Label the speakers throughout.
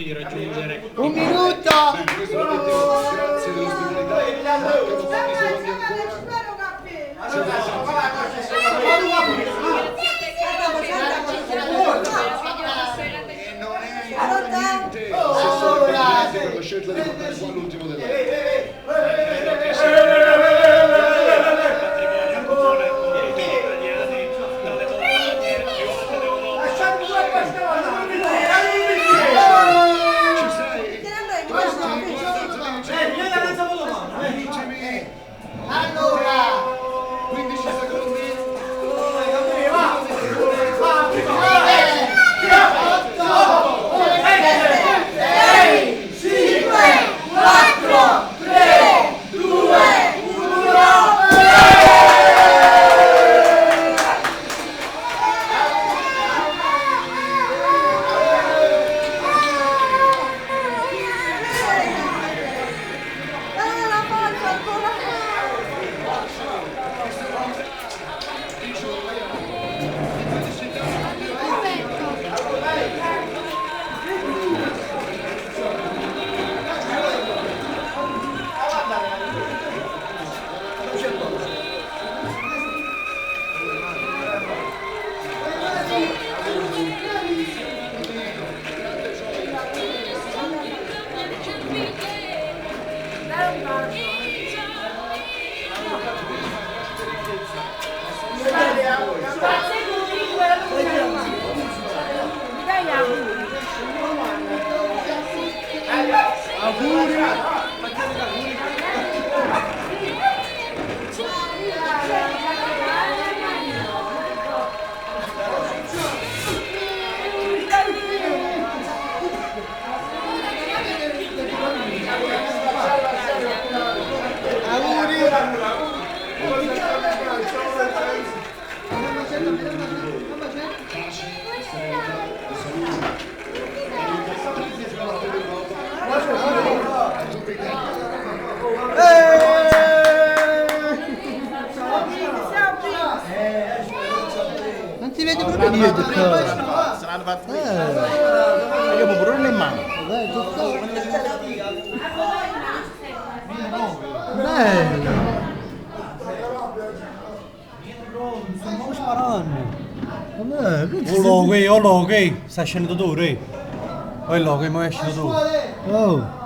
Speaker 1: tutti di raggiungere
Speaker 2: Un minuto!
Speaker 3: Questo veramente grazie dell'ospitalità. Mancano pochi secondi ancora. Per la scelta di portare qua l'ultimo
Speaker 2: Allora!
Speaker 3: 15 secondi.
Speaker 2: 4, 3, 2, 1.
Speaker 4: Non ti vedi proprio niente.
Speaker 5: Saranno fatti. Io mi pure in mano.
Speaker 4: Bello.
Speaker 6: Stiamo sparando.
Speaker 4: Vabbè,
Speaker 6: O logo, sta scendendo tu, re. O il logo, ma è scendendo tu.
Speaker 4: oh.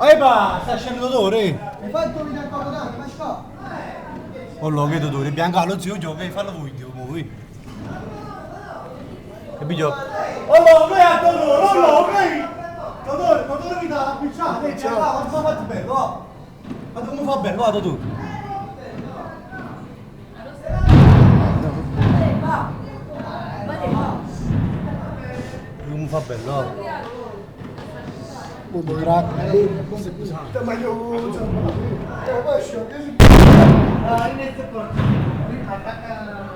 Speaker 6: Epa, sta scendendo tu, re.
Speaker 4: Hai fatto video ancora tanto, ma sta?
Speaker 6: O logo, tu, re. Bianca, lo zio, gioca, fallo voi. Capito? O logo, è Totoro, o logo, Totoro mi dà la picciata, quanto fa fatto bello, va. Ma come fa bello, vado tu. Come fa bello, va.
Speaker 3: Ma io
Speaker 4: Ah, in questo corso. Attacca